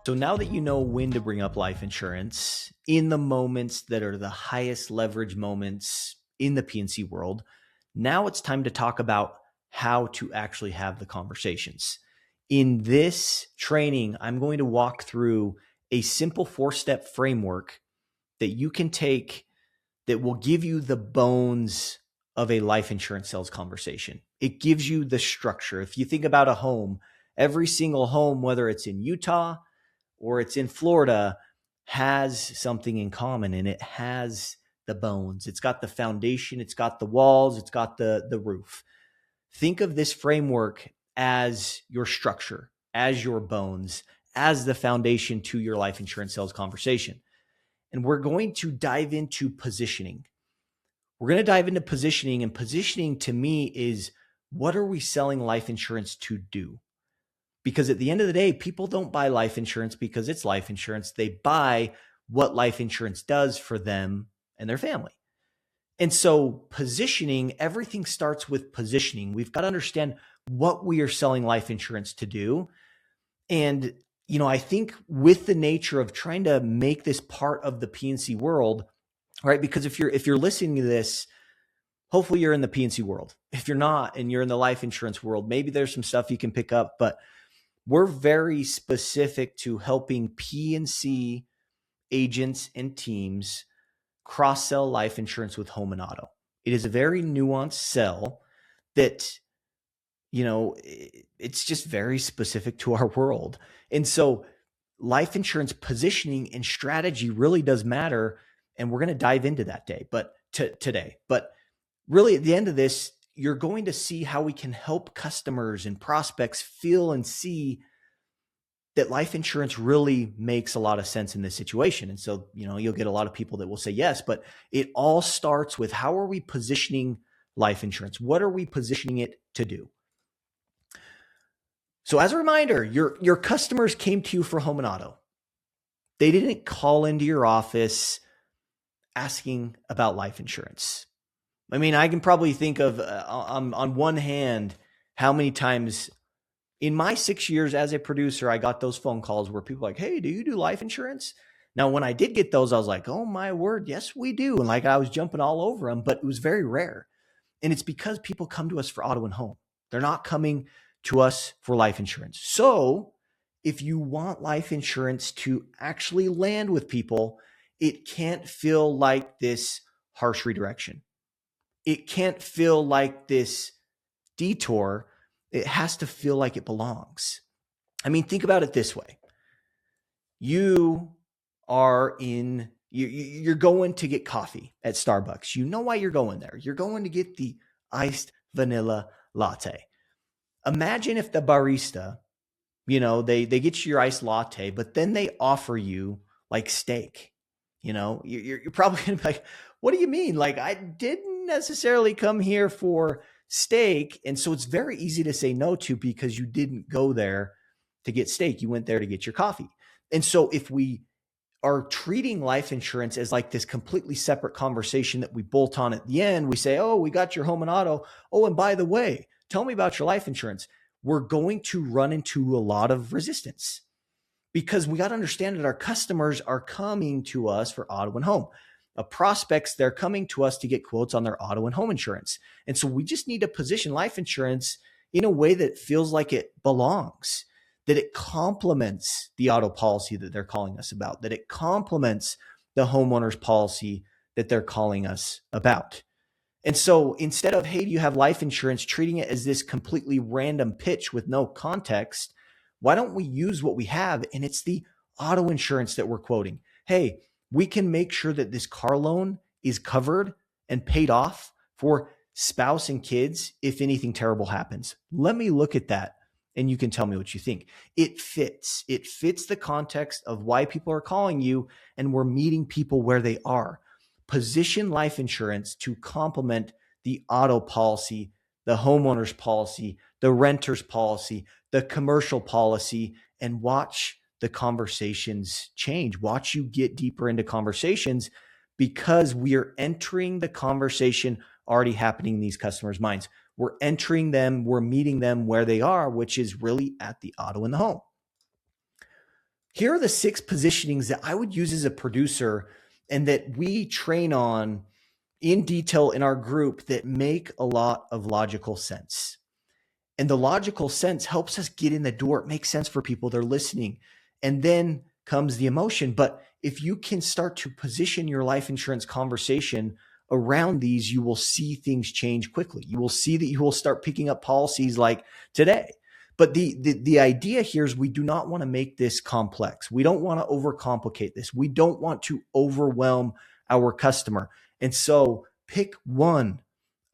So now that you know when to bring up life insurance in the moments that are the highest leverage moments in the PNC world, now it's time to talk about how to actually have the conversations. In this training, I'm going to walk through a simple 4-step framework that you can take that will give you the bones of a life insurance sales conversation. It gives you the structure. If you think about a home, every single home, whether it's in Utah or it's in Florida, has something in common, and it has the bones. It's got the foundation, it's got the walls, it's got the roof. Think of this framework as your structure, as your bones, as the foundation to your life insurance sales conversation. And we're going to dive into positioning. We're going to dive into positioning, and positioning to me is, what are we selling life insurance to do? Because at the end of the day, people don't buy life insurance because it's life insurance. They buy what life insurance does for them and their family. And so positioning, everything starts with positioning. We've got to understand what we are selling life insurance to do. And, I think with the nature of trying to make this part of the PNC world, right? Because if you're listening to this, hopefully you're in the PNC world. If you're not, and you're in the life insurance world, maybe there's some stuff you can pick up, but we're very specific to helping PNC agents and teams cross-sell life insurance with home and auto. It is a very nuanced sell that, it's just very specific to our world. And so life insurance positioning and strategy really does matter. And we're going to dive into that today. But really at the end of this, you're going to see how we can help customers and prospects feel and see that life insurance really makes a lot of sense in this situation. And so, you'll get a lot of people that will say yes, but it all starts with, how are we positioning life insurance? What are we positioning it to do? So as a reminder, your customers came to you for home and auto. They didn't call into your office asking about life insurance. I mean, I can probably think of on one hand how many times in my 6 years as a producer, I got those phone calls where people are like, "Hey, do you do life insurance?" Now, when I did get those, I was like, "Oh my word, yes, we do." And I was jumping all over them, but it was very rare. And it's because people come to us for auto and home. They're not coming to us for life insurance. So if you want life insurance to actually land with people, it can't feel like this harsh redirection. It can't feel like this detour. It has to feel like it belongs. I mean, think about it this way. You're going to get coffee at Starbucks. You know why you're going there. You're going to get the iced vanilla latte. Imagine if the barista, they get you your iced latte, but then they offer you like steak. You're probably going to be like, "What do you mean? Like, I didn't necessarily come here for steak." And so it's very easy to say no to, because you didn't go there to get steak. You went there to get your coffee. And so if we are treating life insurance as like this completely separate conversation that we bolt on at the end, we say, "Oh, we got your home and auto. Oh, and by the way, tell me about your life insurance." We're going to run into a lot of resistance, because we got to understand that our customers are coming to us for auto and home. Prospects, they're coming to us to get quotes on their auto and home insurance. And so we just need to position life insurance in a way that feels like it belongs, that it complements the auto policy that they're calling us about, that it complements the homeowner's policy that they're calling us about. And so instead of, "Hey, do you have life insurance?" treating it as this completely random pitch with no context, why don't we use what we have? And it's the auto insurance that we're quoting. "Hey, we can make sure that this car loan is covered and paid off for spouse and kids if anything terrible happens. Let me look at that, and you can tell me what you think." It fits. It fits the context of why people are calling you, and we're meeting people where they are. Position life insurance to complement the auto policy, the homeowner's policy, the renter's policy, the commercial policy, and watch the conversations change. Watch you get deeper into conversations, because we are entering the conversation already happening in these customers' minds. We're entering them, we're meeting them where they are, which is really at the auto and the home. Here are the 6 positionings that I would use as a producer and that we train on in detail in our group that make a lot of logical sense. And the logical sense helps us get in the door. It makes sense for people. They're listening. And then comes the emotion. But if you can start to position your life insurance conversation around these, you will see things change quickly. You will see that you will start picking up policies like today. But the idea here is we do not want to make this complex. We don't want to overcomplicate this. We don't want to overwhelm our customer. And so pick one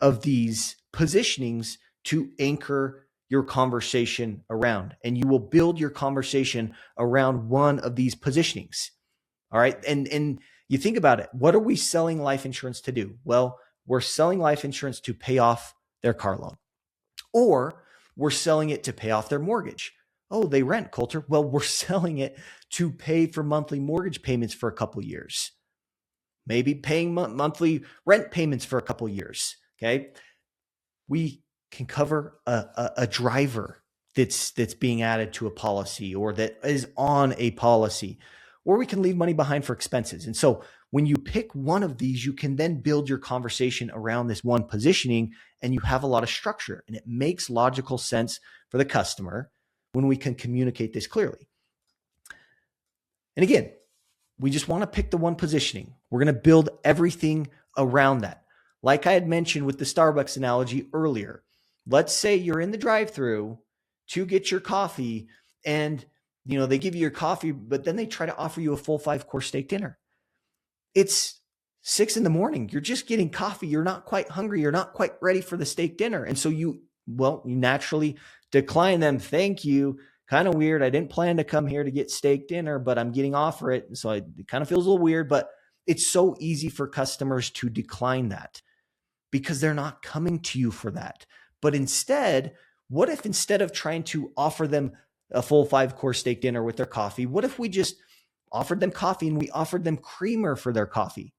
of these positionings to anchor your conversation around, and you will build your conversation around one of these positionings. All right. And you think about it. What are we selling life insurance to do? Well, we're selling life insurance to pay off their car loan, or we're selling it to pay off their mortgage. Oh, they rent, Coulter. Well, we're selling it to pay for monthly mortgage payments for a couple of years, maybe paying monthly rent payments for a couple of years. Okay. We can cover a driver that's being added to a policy or that is on a policy, or we can leave money behind for expenses. And so when you pick one of these, you can then build your conversation around this one positioning, and you have a lot of structure, and it makes logical sense for the customer when we can communicate this clearly. And again, we just want to pick the one positioning. We're going to build everything around that. Like I had mentioned with the Starbucks analogy earlier, let's say you're in the drive-thru to get your coffee, and they give you your coffee, but then they try to offer you a full 5-course steak dinner. It's 6 a.m. You're just getting coffee. You're not quite hungry. You're not quite ready for the steak dinner. And so you naturally decline them. Thank you. Kind of weird. I didn't plan to come here to get steak dinner, but I'm getting offered it. And so it kind of feels a little weird, but it's so easy for customers to decline that because they're not coming to you for that. But instead, what if instead of trying to offer them a full 5-course steak dinner with their coffee, what if we just offered them coffee and we offered them creamer for their coffee?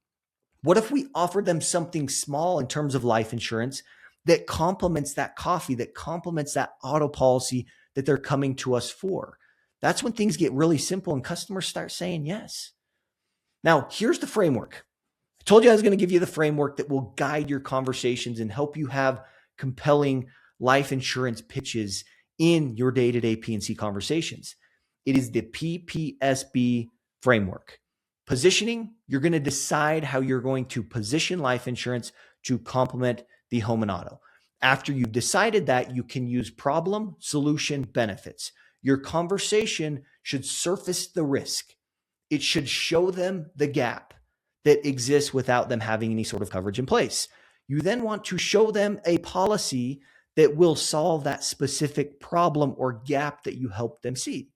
What if we offered them something small in terms of life insurance that complements that coffee, that complements that auto policy that they're coming to us for? That's when things get really simple and customers start saying yes. Now, here's the framework. I told you I was going to give you the framework that will guide your conversations and help you have compelling life insurance pitches in your day-to-day P&C conversations. It is the PPSB Framework. Positioning, you're going to decide how you're going to position life insurance to complement the home and auto. After you've decided that, you can use problem, solution, benefits. Your conversation should surface the risk. It should show them the gap that exists without them having any sort of coverage in place. You then want to show them a policy that will solve that specific problem or gap that you help them see.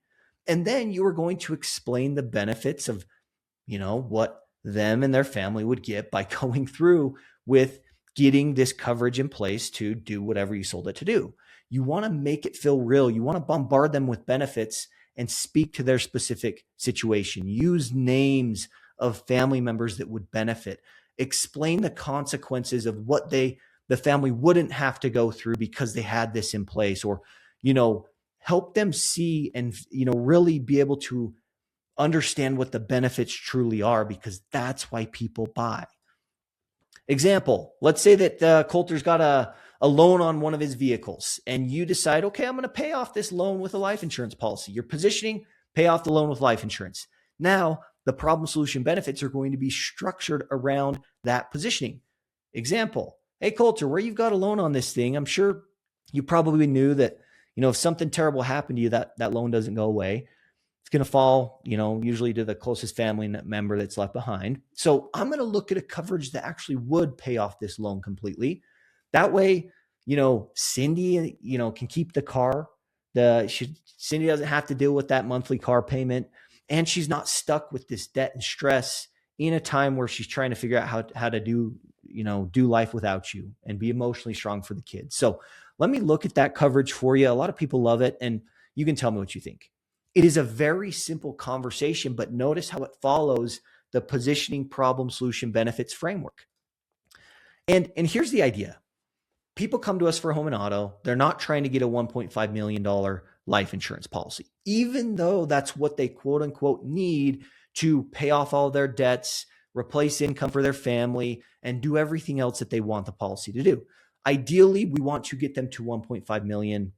And then you are going to explain the benefits of, what them and their family would get by going through with getting this coverage in place to do whatever you sold it to do. You want to make it feel real. You want to bombard them with benefits and speak to their specific situation. Use names of family members that would benefit. Explain the consequences of what the family wouldn't have to go through because they had this in place, or, help them see and, really be able to understand what the benefits truly are, because that's why people buy. Example, let's say that Coulter's got a loan on one of his vehicles, and you decide, okay, I'm going to pay off this loan with a life insurance policy. You're positioning, pay off the loan with life insurance. Now, the problem, solution, benefits are going to be structured around that positioning. Example, hey, Coulter, where you've got a loan on this thing, I'm sure you probably knew that, if something terrible happened to you, that loan doesn't go away. It's going to fall, usually to the closest family member that's left behind. So I'm going to look at a coverage that actually would pay off this loan completely. That way, Cindy, can keep the car. Cindy doesn't have to deal with that monthly car payment, and she's not stuck with this debt and stress in a time where she's trying to figure out how to do life without you and be emotionally strong for the kids. So let me look at that coverage for you. A lot of people love it, and you can tell me what you think. It is a very simple conversation, but notice how it follows the positioning, problem, solution, benefits framework. And here's the idea. People come to us for home and auto. They're not trying to get a $1.5 million life insurance policy, even though that's what they quote unquote need to pay off all their debts, replace income for their family, and do everything else that they want the policy to do. Ideally, we want to get them to 1.5 million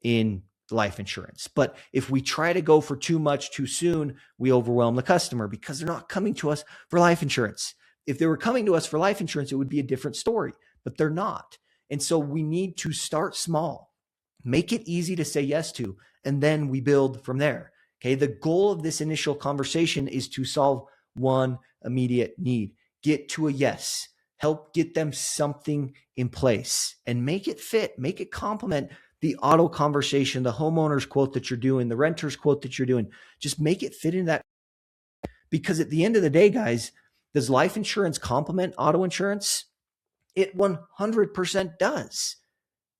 in life insurance. But if we try to go for too much too soon, we overwhelm the customer because they're not coming to us for life insurance. If they were coming to us for life insurance, it would be a different story, but they're not. And so we need to start small, make it easy to say yes to, and then we build from there. Okay. The goal of this initial conversation is to solve one immediate need, get to a yes, help get them something in place and make it fit, make it complement the auto conversation, the homeowner's quote that you're doing, the renter's quote that you're doing. Just make it fit in that. Because at the end of the day, guys, does life insurance complement auto insurance? It 100% does,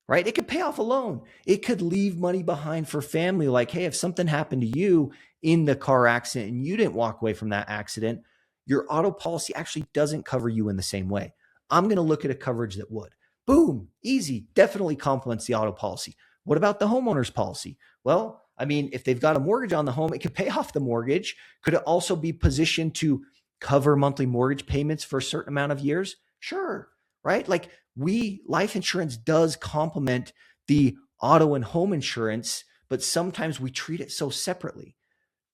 right? It could pay off a loan. It could leave money behind for family. Like, hey, if something happened to you in the car accident and you didn't walk away from that accident, your auto policy actually doesn't cover you in the same way. I'm going to look at a coverage that would. Boom, easy, definitely complements the auto policy. What about the homeowner's policy? Well, I mean, if they've got a mortgage on the home, it could pay off the mortgage. Could it also be positioned to cover monthly mortgage payments for a certain amount of years? Sure, right? Like life insurance does complement the auto and home insurance, but sometimes we treat it so separately.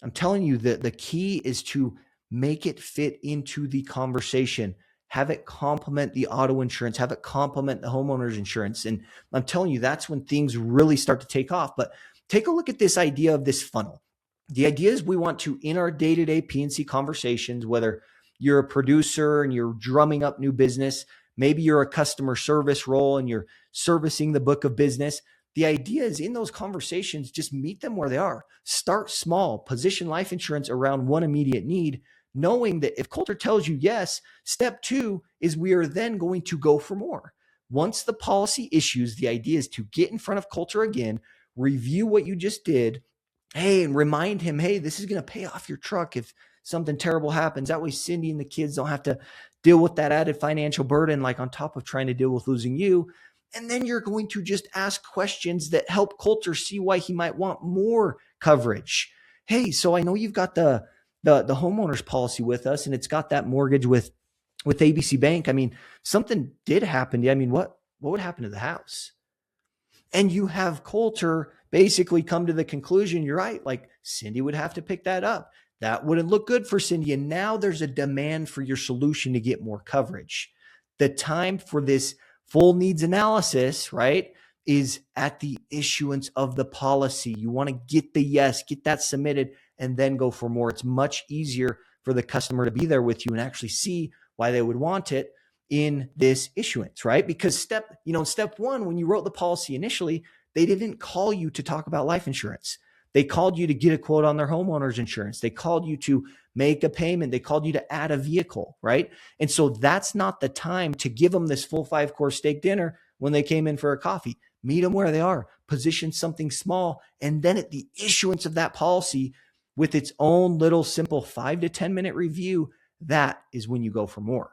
I'm telling you that the key is to make it fit into the conversation, have it complement the auto insurance, have it complement the homeowner's insurance. And I'm telling you, that's when things really start to take off. But take a look at this idea of this funnel. The idea is we want to, in our day-to-day P&C conversations, whether you're a producer and you're drumming up new business, maybe you're a customer service role and you're servicing the book of business. The idea is in those conversations, just meet them where they are. Start small, position life insurance around one immediate need, knowing that if Coulter tells you yes, step 2 is we are then going to go for more. Once the policy issues, the idea is to get in front of Coulter again, review what you just did, hey, and remind him, hey, this is going to pay off your truck if something terrible happens. That way Cindy and the kids don't have to deal with that added financial burden, like on top of trying to deal with losing you. And then you're going to just ask questions that help Coulter see why he might want more coverage. Hey, so I know you've got the homeowner's policy with us and it's got that mortgage with ABC Bank. I mean, something did happen to you. I mean, what would happen to the house? And you have Coulter basically come to the conclusion, you're right, like Cindy would have to pick that up. That wouldn't look good for Cindy. And now there's a demand for your solution to get more coverage. The time for this full needs analysis, right, is at the issuance of the policy. You want to get the yes, get that submitted, and then go for more. It's much easier for the customer to be there with you and actually see why they would want it in this issuance, right? Because step 1, when you wrote the policy initially, they didn't call you to talk about life insurance. They called you to get a quote on their homeowner's insurance. They called you to make a payment. They called you to add a vehicle, right? And so that's not the time to give them this full 5-course steak dinner when they came in for a coffee. Meet them where they are, position something small, and then at the issuance of that policy with its own little simple 5 to 10 minute review, that is when you go for more.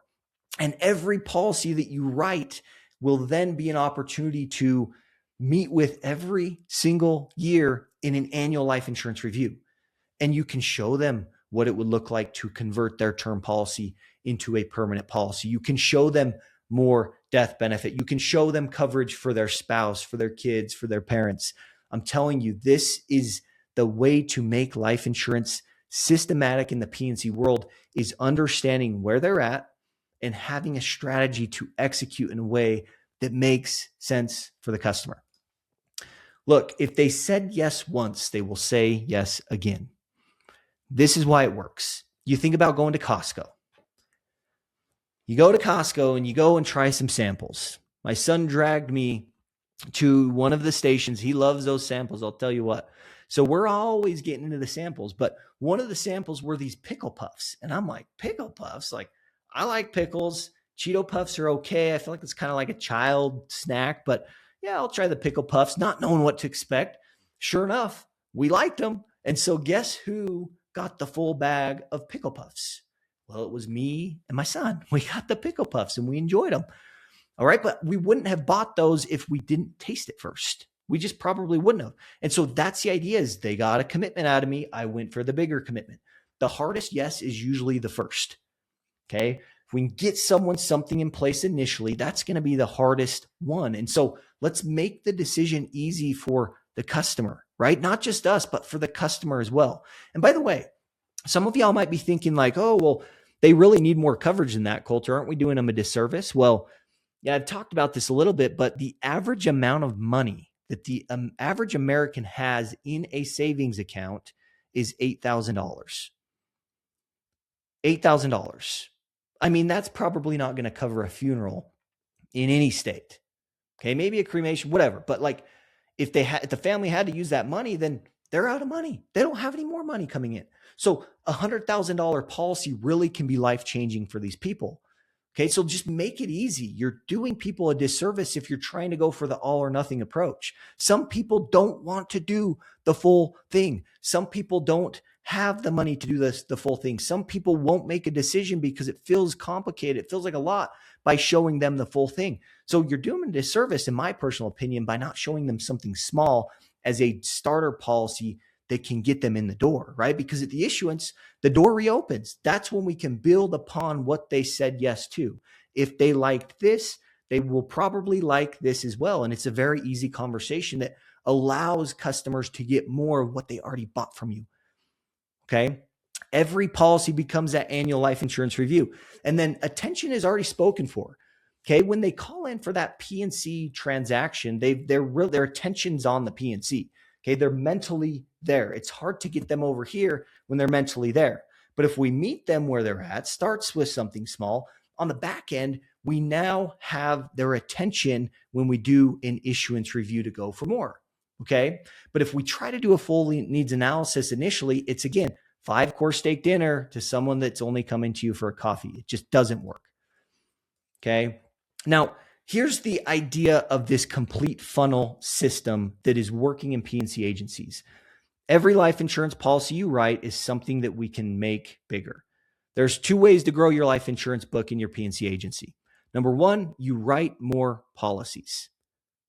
And every policy that you write will then be an opportunity to meet with every single year in an annual life insurance review. And you can show them what it would look like to convert their term policy into a permanent policy. You can show them more death benefit. You can show them coverage for their spouse, for their kids, for their parents. I'm telling you, this is the way to make life insurance systematic in the P&C world, is understanding where they're at and having a strategy to execute in a way that makes sense for the customer. Look, if they said yes once, they will say yes again. This is why it works. You think about going to Costco. You go to Costco and you go and try some samples. My son dragged me to one of the stations. He loves those samples, I'll tell you what. So we're always getting into the samples, but one of the samples were these pickle puffs. And I'm like, pickle puffs? Like, I like pickles. Cheeto puffs are okay. I feel like it's kind of like a child snack, but yeah, I'll try the pickle puffs, not knowing what to expect. Sure enough, we liked them. And so guess who got the full bag of pickle puffs? Well, it was me and my son. We got the pickle puffs and we enjoyed them. All right. But we wouldn't have bought those if we didn't taste it first. We just probably wouldn't have. And so that's the idea, is they got a commitment out of me. I went for the bigger commitment. The hardest yes is usually the first. Okay. If we can get someone something in place initially, that's going to be the hardest one. And so let's make the decision easy for the customer, right? Not just us, but for the customer as well. And by the way, some of y'all might be thinking like, oh, well, they really need more coverage than that, Coulter. Aren't we doing them a disservice? Well, yeah, I've talked about this a little bit, but the average amount of money that the average American has in a savings account is $8,000. $8,000. I mean, that's probably not going to cover a funeral in any state. Okay, maybe a cremation, whatever. But like, if the family had to use that money, then they're out of money. They don't have any more money coming in. So $100,000 policy really can be life-changing for these people. Okay, so just make it easy. You're doing people a disservice if you're trying to go for the all or nothing approach. Some people don't want to do the full thing. Some people don't have the money to do the full thing. Some people won't make a decision because it feels complicated. It feels like a lot by showing them the full thing. So you're doing a disservice, in my personal opinion, by not showing them something small as a starter policy that can get them in the door, right? Because at the issuance, the door reopens. That's when we can build upon what they said yes to. If they liked this, they will probably like this as well. And it's a very easy conversation that allows customers to get more of what they already bought from you. Okay. Every policy becomes that annual life insurance review. And then attention is already spoken for. Okay. When they call in for that P&C transaction, their attention's on the P&C. Okay. They're mentally there. It's hard to get them over here when they're mentally there. But if we meet them where they're at, starts with something small, on the back end, we now have their attention when we do an issuance review to go for more. Okay. But if we try to do a full needs analysis initially, it's again, 5-course steak dinner to someone that's only coming to you for a coffee. It just doesn't work. Okay. Now, here's the idea of this complete funnel system that is working in P&C agencies. Every life insurance policy you write is something that we can make bigger. There's 2 ways to grow your life insurance book in your P&C agency. Number 1, you write more policies.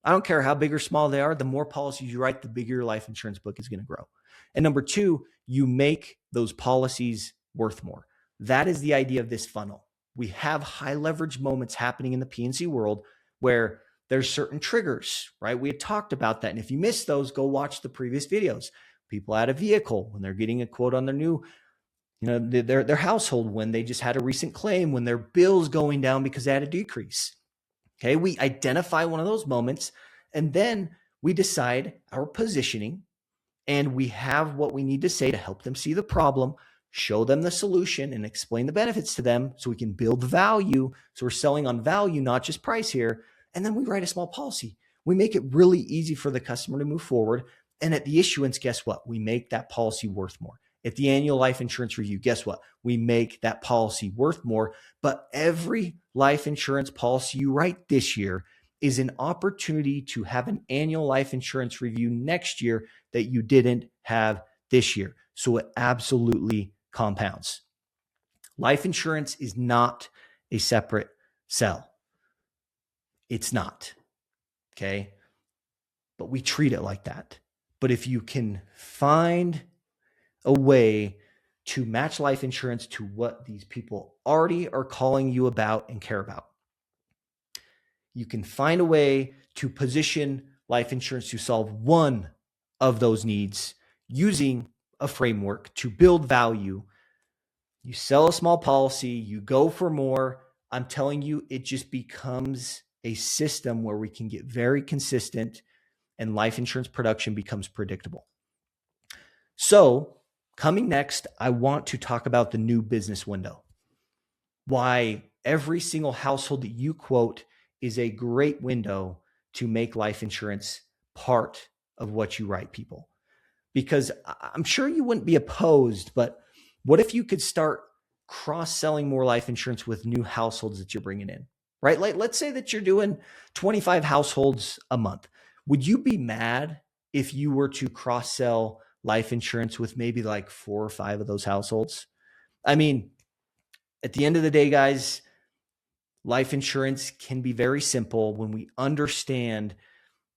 I don't care how big or small they are. The more policies you write, the bigger your life insurance book is going to grow. And number 2, you make those policies worth more. That is the idea of this funnel. We have high leverage moments happening in the P&C world where there's certain triggers, right? We had talked about that. And if you missed those, go watch the previous videos. People add a vehicle when they're getting a quote on their new, their household, when they just had a recent claim, when their bill's going down because they had a decrease. Okay, we identify one of those moments, and then we decide our positioning, and we have what we need to say to help them see the problem, show them the solution, and explain the benefits to them so we can build value. So we're selling on value, not just price here. And then we write a small policy. We make it really easy for the customer to move forward. And at the issuance, guess what? We make that policy worth more. At the annual life insurance review, guess what? We make that policy worth more. But every life insurance policy you write this year is an opportunity to have an annual life insurance review next year that you didn't have this year. So it absolutely compounds. Life insurance is not a separate sell. It's not. Okay. But we treat it like that. But if you can find a way to match life insurance to what these people already are calling you about and care about, you can find a way to position life insurance to solve one of those needs using a framework to build value. You sell a small policy, you go for more. I'm telling you, it just becomes a system where we can get very consistent and life insurance production becomes predictable. So coming next, I want to talk about the new business window. Why every single household that you quote is a great window to make life insurance part of what you write people. Because I'm sure you wouldn't be opposed, but what if you could start cross-selling more life insurance with new households that you're bringing in, right? Like, let's say that you're doing 25 households a month. Would you be mad if you were to cross-sell life insurance with maybe like 4 or 5 of those households? I mean, at the end of the day, guys, life insurance can be very simple when we understand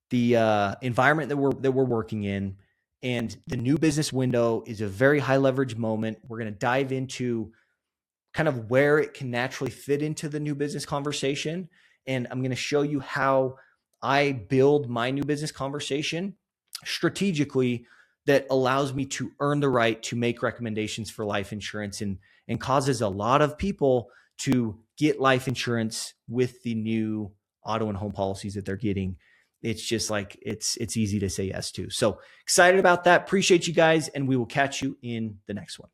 the environment that we're working in, and the new business window is a very high leverage moment. We're going to dive into kind of where it can naturally fit into the new business conversation. And I'm going to show you how I build my new business conversation strategically that allows me to earn the right to make recommendations for life insurance, and causes a lot of people to get life insurance with the new auto and home policies that they're getting. It's just like, it's easy to say yes to. So excited about that. Appreciate you guys. And we will catch you in the next one.